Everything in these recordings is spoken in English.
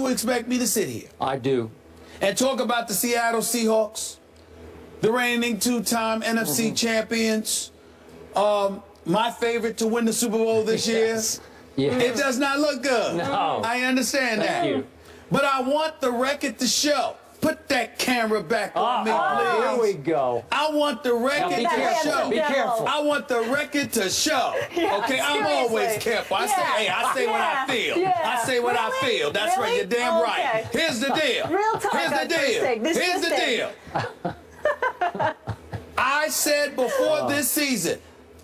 you expect me to sit here? I do. And talk about the Seattle Seahawks, the reigning two-time NFC champions, my favorite to win the Super Bowl this year? Yes. It does not look good. No. I understand that. Thank you. But I want the record to show. Put that camera back on me, please. Here we go. I want the record Be to careful. show. Be careful. I want the record to show. Yeah, Okay, I'm seriously. always careful. I say what I feel. Yeah. I say what I Really? feel. That's right. Really? You're damn right. Okay. Here's the deal. Real talk Here's on the deal. Thursday. This Here's the Thursday. deal. I said before this season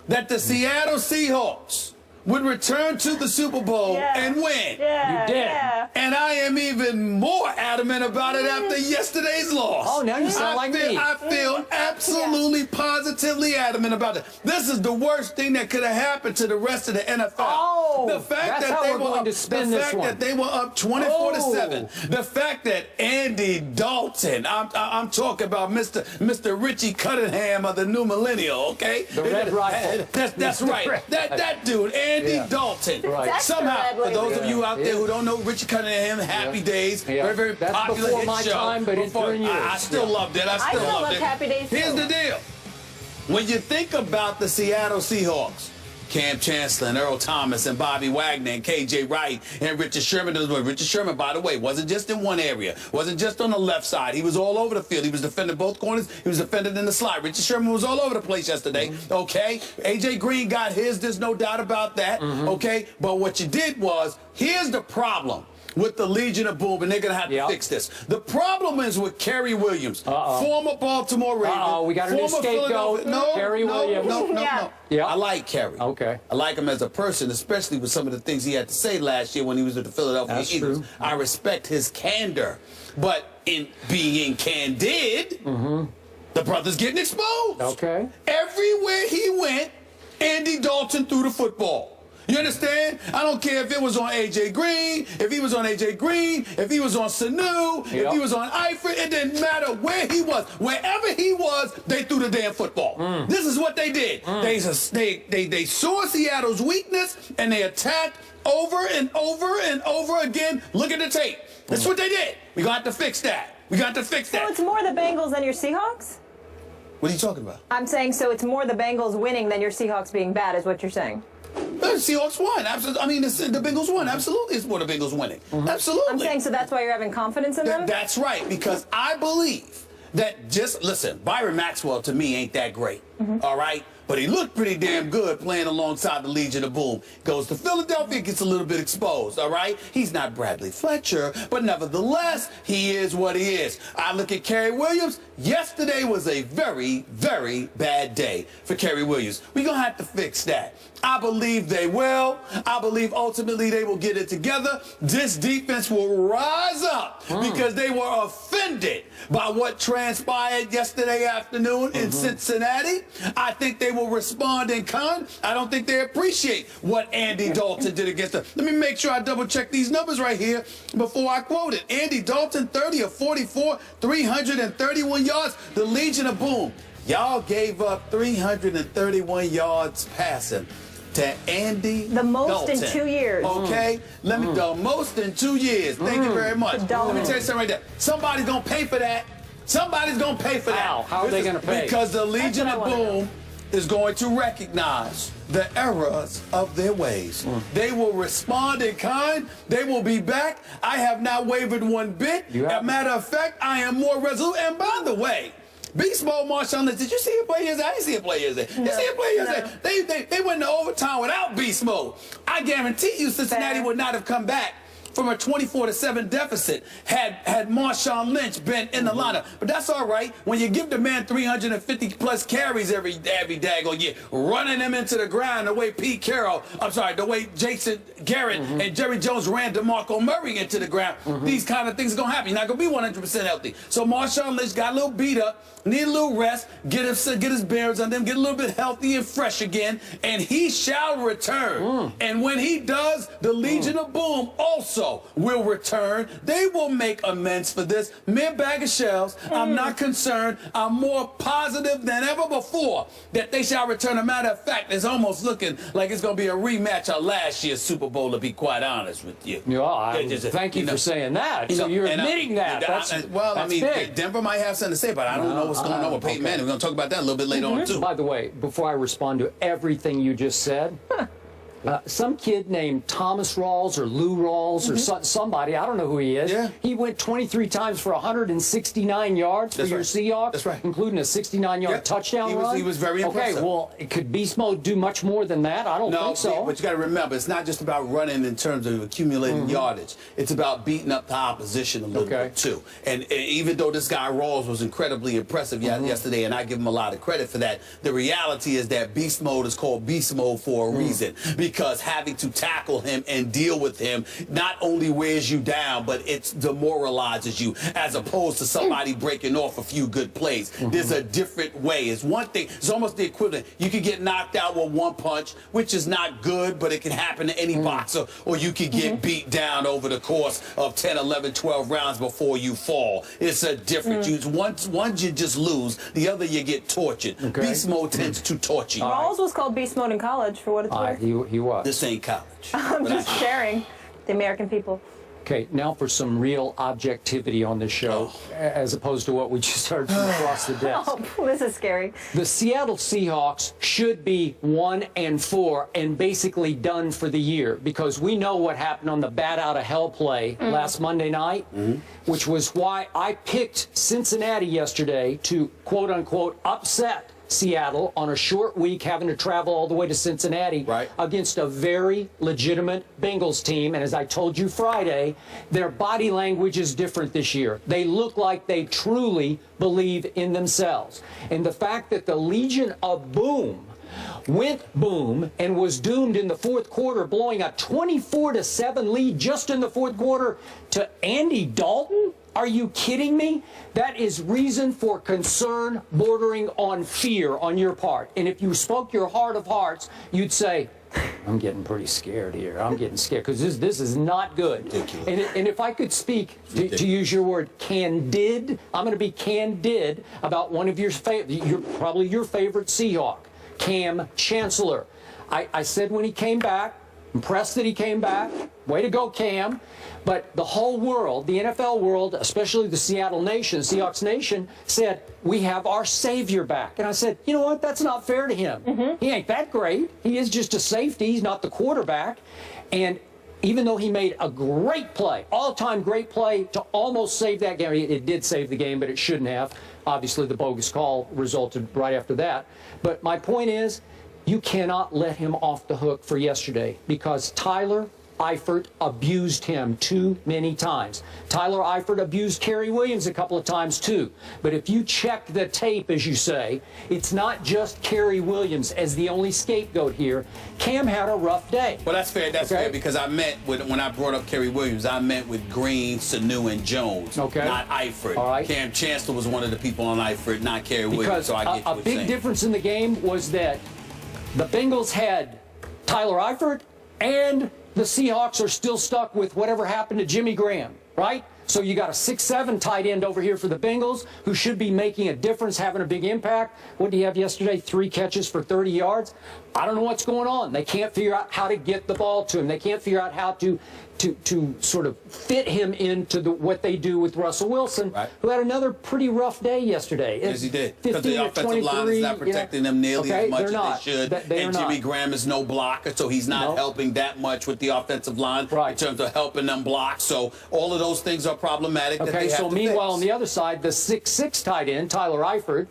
that the Seattle Seahawks would return to the Super Bowl and win. Yeah, You did. Yeah. And I am even more adamant about it after yesterday's loss. Oh, now you sound like me. I feel absolutely, positively adamant about it. This is the worst thing that could have happened to the rest of the NFL. Oh, the fact that's that how they we're were going up, to spin the this fact one. that they were up 24-7. The fact that Andy Dalton, I'm talking about Mr. Richie Cunningham of the new millennial, okay? The Red Rifle. That's Mr. right. Red. That dude, Andy Dalton. Right. Somehow, for those of you out there Yeah. who don't know Richie Cunningham, Happy Days, Yeah. very, very That's popular before hit my show. time, but it's during yours. I still loved it. I still still loved love it. Happy Days, Here's too. the deal. When you think about the Seattle Seahawks, Cam Chancellor and Earl Thomas and Bobby Wagner and K.J. Wright and Richard Sherman. Richard Sherman, by the way, wasn't just in one area. Wasn't just on the left side. He was all over the field. He was defending both corners. He was defending in the slot. Richard Sherman was all over the place yesterday. Okay? A.J. Green got his. There's no doubt about that. Okay? But what you did was, here's the problem with the Legion of Boom, and they're going to have to fix this. The problem is with Kerry Williams, former Baltimore Raven. We got a new scapegoat. Kerry Williams. No. Yeah. I like Kerry. Okay. I like him as a person, especially with some of the things he had to say last year when he was with the Philadelphia Eagles. True. I respect his candor. But in being candid, the brother's getting exposed. Okay. Everywhere he went, Andy Dalton threw the football. You understand? I don't care if it was on A.J. Green, if he was on A.J. Green, if he was on Sanu, if he was on Eifert. It didn't matter where he was. Wherever he was, they threw the damn football. This is what they did. They saw Seattle's weakness, and they attacked over and over and over again. Look at the tape. That's what they did. We got to fix that. We got to fix that. So it's more the Bengals than your Seahawks? What are you talking about? I'm saying so it's more the Bengals winning than your Seahawks being bad is what you're saying. The Seahawks won. Absolutely. I mean, the Bengals won. Absolutely, it's more the Bengals winning. Absolutely. I'm saying so that's why you're having confidence in them? That's right, because I believe that listen, Byron Maxwell to me ain't that great, all right? But he looked pretty damn good playing alongside the Legion of Boom. Goes to Philadelphia, gets a little bit exposed, all right? He's not Bradley Fletcher, but nevertheless, he is what he is. I look at Kerry Williams. Yesterday was a very, very bad day for Kerry Williams. We're going to have to fix that. I believe they will. I believe ultimately they will get it together. This defense will rise up because they were offended by what transpired yesterday afternoon in Cincinnati. I think they will respond in kind. I don't think they appreciate what Andy Dalton did against them. Let me make sure I double check these numbers right here before I quote it. Andy Dalton, 30 of 44, 331 yards. The Legion of Boom. Y'all gave up 331 yards passing to Andy The most Dalton. in 2 years. Okay? Let me the most in 2 years. Thank you very much. Let me tell you something right there. Somebody's going to pay for that. Somebody's going to pay for that. How are they going to pay? Because the Legion what I of wanna Boom is going to recognize the errors of their ways. They will respond in kind. They will be back. I have not wavered one bit. As a matter of fact, I am more resolute. And by the way, Beast Mode Marshawn Lynch, did you see him play yesterday? I didn't see him play yesterday. You see him play yesterday? They went into overtime without Beast Mode. I guarantee you Cincinnati would not have come back from a 24-7 deficit had Marshawn Lynch been in the lineup. But that's all right. When you give the man 350-plus carries every daggone year, running him into the ground the way the way Jason Garrett and Jerry Jones ran DeMarco Murray into the ground, these kind of things are going to happen. You're not going to be 100% healthy. So Marshawn Lynch got a little beat up, need a little rest, get his bearings on them, get a little bit healthy and fresh again, and he shall return. And when he does, the Legion of Boom also also will return. They will make amends for this. Mere bag of shells. I'm not concerned. I'm more positive than ever before that they shall return. A matter of fact, it's almost looking like it's going to be a rematch of last year's Super Bowl, to be quite honest with you. Thank you for saying that. So you're admitting that. That's big. Denver might have something to say, but I don't know what's going on with Peyton Manning. We're going to talk about that a little bit later on, too. By the way, before I respond to everything you just said, some kid named Thomas Rawls or Lou Rawls or somebody, I don't know who he is. Yeah. He went 23 times for 169 yards for your Seahawks, That's right. including a 69-yard touchdown run. He was very impressive. Okay, well, could Beast Mode do much more than that? I don't think so. But you got to remember, it's not just about running in terms of accumulating yardage. It's about beating up the opposition a little bit, too. And even though this guy Rawls was incredibly impressive yesterday, and I give him a lot of credit for that, the reality is that Beast Mode is called Beast Mode for a reason. Because having to tackle him and deal with him not only wears you down, but it demoralizes you, as opposed to somebody breaking off a few good plays. There's a different way. It's one thing. It's almost the equivalent. You could get knocked out with one punch, which is not good, but it can happen to any boxer, or you could get beat down over the course of 10, 11, 12 rounds before you fall. It's a difference. One you just lose, the other you get tortured. Beast Mode tends to torture you. Rawls was called Beast Mode in college, for what it's worth. He was. This ain't college. I'm just sharing the American people. Okay, now for some real objectivity on this show, as opposed to what we just heard from across the desk. Oh, this is scary. The Seattle Seahawks should be 1-4 and basically done for the year, because we know what happened on the bat out of hell play last Monday night, which was why I picked Cincinnati yesterday to quote unquote upset Seattle on a short week, having to travel all the way to Cincinnati against a very legitimate Bengals team. And as I told you Friday, their body language is different this year. They look like they truly believe in themselves. And the fact that the Legion of Boom went boom and was doomed in the fourth quarter, blowing a 24-7 lead just in the fourth quarter to Andy Dalton? Are you kidding me? That is reason for concern bordering on fear on your part. And if you spoke your heart of hearts, you'd say, I'm getting pretty scared here. I'm getting scared because this is not good. And if I could speak, to use your word, candid, I'm going to be candid about one of your probably your favorite Seahawk, Cam Chancellor. I said when he came back, impressed that he came back. Way to go, Cam. But the whole world, the NFL world, especially the Seattle Nation, Seahawks Nation, said, we have our savior back. And I said, you know what? That's not fair to him. He ain't that great. He is just a safety. He's not the quarterback. And even though he made a great play, all-time great play to almost save that game, it did save the game, but it shouldn't have. Obviously, the bogus call resulted right after that. But my point is, you cannot let him off the hook for yesterday, because Tyler Eifert abused him too many times. Tyler Eifert abused Kerry Williams a couple of times too. But if you check the tape, as you say, it's not just Kerry Williams as the only scapegoat here. Cam had a rough day. Well, that's fair. That's fair, because I meant when I brought up Kerry Williams, I meant with Green, Sanu, and Jones, not Eifert. All right. Cam Chancellor was one of the people on Eifert, not Kerry Williams. Because so I get a big difference in the game was that the Bengals had Tyler Eifert, and the Seahawks are still stuck with whatever happened to Jimmy Graham, right? So you got a 6'7" tight end over here for the Bengals, who should be making a difference, having a big impact. What did he have yesterday? 3 catches for 30 yards. I don't know what's going on. They can't figure out how to get the ball to him. They can't figure out how to sort of fit him into what they do with Russell Wilson, who had another pretty rough day yesterday. Yes, he did. Because the offensive line is not protecting them nearly as much as they should. And Jimmy Graham is no blocker, so he's not helping that much with the offensive line in terms of helping them block. So all of those things are problematic. Okay, so meanwhile, on the other side, the 6'6" tight end, Tyler Eifert,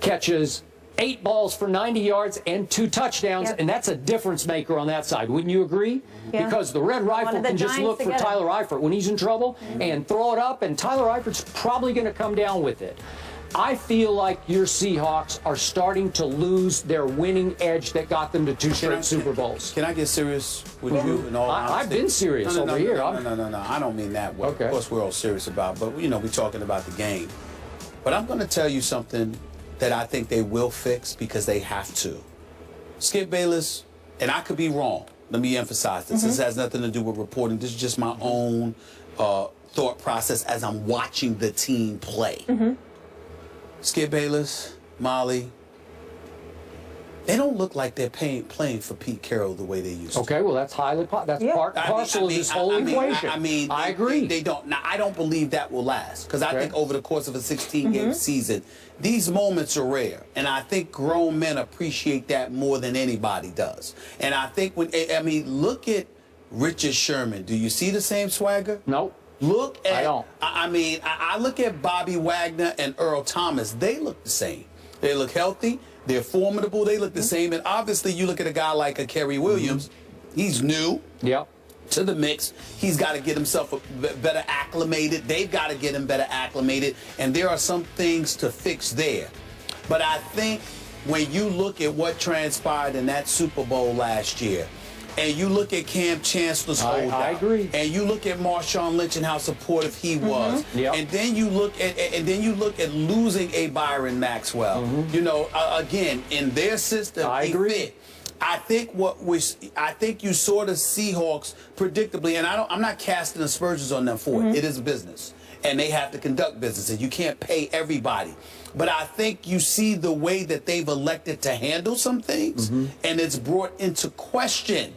catches 8 balls for 90 yards and 2 touchdowns, and that's a difference maker on that side. Wouldn't you agree? Yeah. Because the Red Rifle can just look for Tyler Eifert when he's in trouble and throw it up, and Tyler Eifert's probably going to come down with it. I feel like your Seahawks are starting to lose their winning edge that got them to 2 straight Super Bowls. Can I get serious with you in all honesty? I've been serious over here. No. I don't mean that way. Of course, we're all serious about, but we're talking about the game. But I'm going to tell you something that I think they will fix because they have to. Skip Bayless, and I could be wrong, let me emphasize this. This has nothing to do with reporting. This is just my own thought process as I'm watching the team play. Skip Bayless, Molly, they don't look like they're playing for Pete Carroll the way they used to. Okay, well, that's parcel of this whole equation. I agree. They don't. Now, I don't believe that will last because I think over the course of a 16-game season, these moments are rare, and I think grown men appreciate that more than anybody does. And I think look at Richard Sherman. Do you see the same swagger? Nope. Look at. I don't. I look at Bobby Wagner and Earl Thomas. They look the same. They look healthy. They're formidable. They look the same. And obviously, you look at a guy like a Kerry Williams. He's new to the mix. He's got to get himself better acclimated. They've got to get him better acclimated. And there are some things to fix there. But I think when you look at what transpired in that Super Bowl last year, and you look at Cam Chancellor's holdout, I agree. and you look at Marshawn Lynch and how supportive he was, and then you look at losing a Byron Maxwell. You know, again, in their system, he fit. I think you saw the Seahawks predictably, and I'm not casting aspersions on them for it. It is a business, and they have to conduct business, and you can't pay everybody. But I think you see the way that they've elected to handle some things, and it's brought into question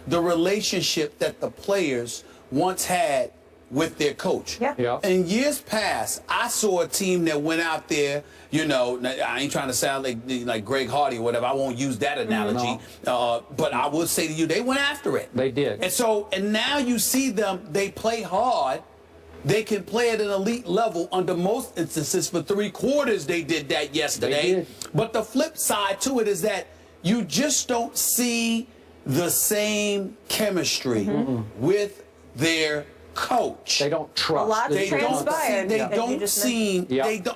the relationship that the players once had with their coach. In years past, I saw a team that went out there, you know, I ain't trying to sound like Greg Hardy or whatever. I won't use that analogy. But I will say to you, they went after it. They did. And now you see them, they play hard. They can play at an elite level under most instances. For 3 quarters, they did that yesterday. They did. But the flip side to it is that you just don't see the same chemistry with their coach. They don't trust. A lot transpired. They don't seem.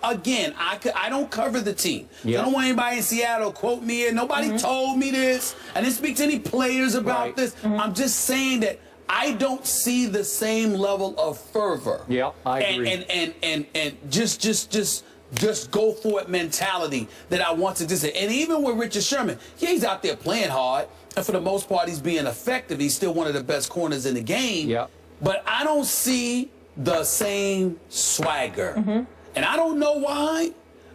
Again, I don't cover the team. I don't want anybody in Seattle quote me. And nobody told me this. I didn't speak to any players about this. I'm just saying that I don't see the same level of fervor. I agree. And just go for it mentality that I want to just say. And even with Richard Sherman, he's out there playing hard, and for the most part, he's being effective. He's still one of the best corners in the game. But I don't see the same swagger. And I don't know why,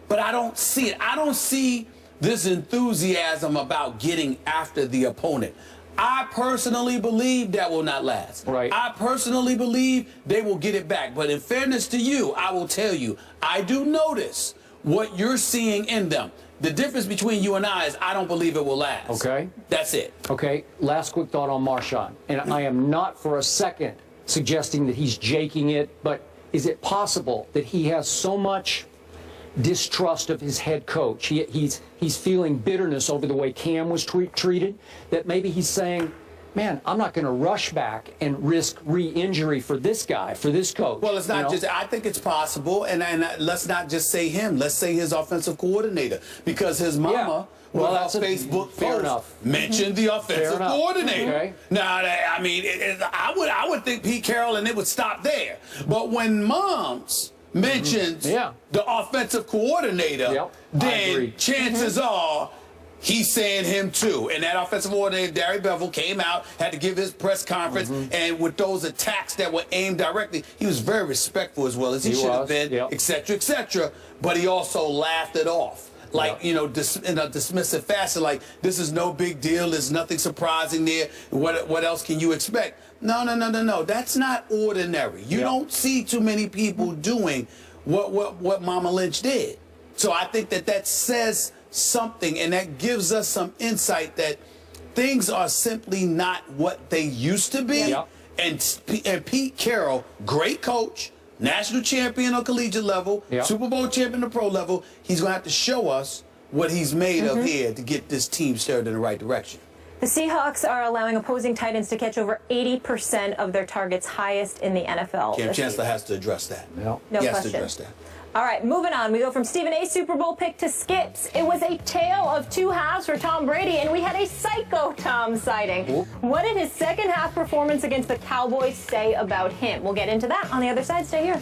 but I don't see it. I don't see this enthusiasm about getting after the opponent. I personally believe that will not last. I personally believe they will get it back. But in fairness to you, I will tell you, I do notice what you're seeing in them. The difference between you and I is I don't believe it will last. That's it. Last quick thought on Marshawn. And I am not for a second suggesting that he's jaking it, but is it possible that he has so much distrust of his head coach, he's feeling bitterness over the way Cam was treated, that maybe he's saying, man, I'm not going to rush back and risk re-injury for this guy, for this coach. Well, it's not just, I think it's possible, and let's not just say him, let's say his offensive coordinator, because his mama on Facebook post mentioned the offensive coordinator. Now, I mean, I would think Pete Carroll and it would stop there. But when moms mentions the offensive coordinator, then chances are he's saying him too. And that offensive coordinator, Darry Bevel, came out, had to give his press conference, and with those attacks that were aimed directly, he was very respectful as well as he should have been, et cetera, but he also laughed it off. Like, you know, in a dismissive fashion, like, this is no big deal, there's nothing surprising there, what else can you expect? No, that's not ordinary. You don't see too many people doing what Mama Lynch did. So I think that says something, and that gives us some insight that things are simply not what they used to be. And Pete Carroll, great coach, national champion on collegiate level, Super Bowl champion on pro level, he's going to have to show us what he's made of here to get this team steered in the right direction. The Seahawks are allowing opposing tight ends to catch over 80% of their targets, highest in the NFL. Cam Chancellor has to address that. No question. Has to address that. All right, moving on. We go from Stephen A's Super Bowl pick to Skip's. It was a tale of 2 halves for Tom Brady, and we had a psycho Tom sighting. What did his second half performance against the Cowboys say about him? We'll get into that on the other side. Stay here.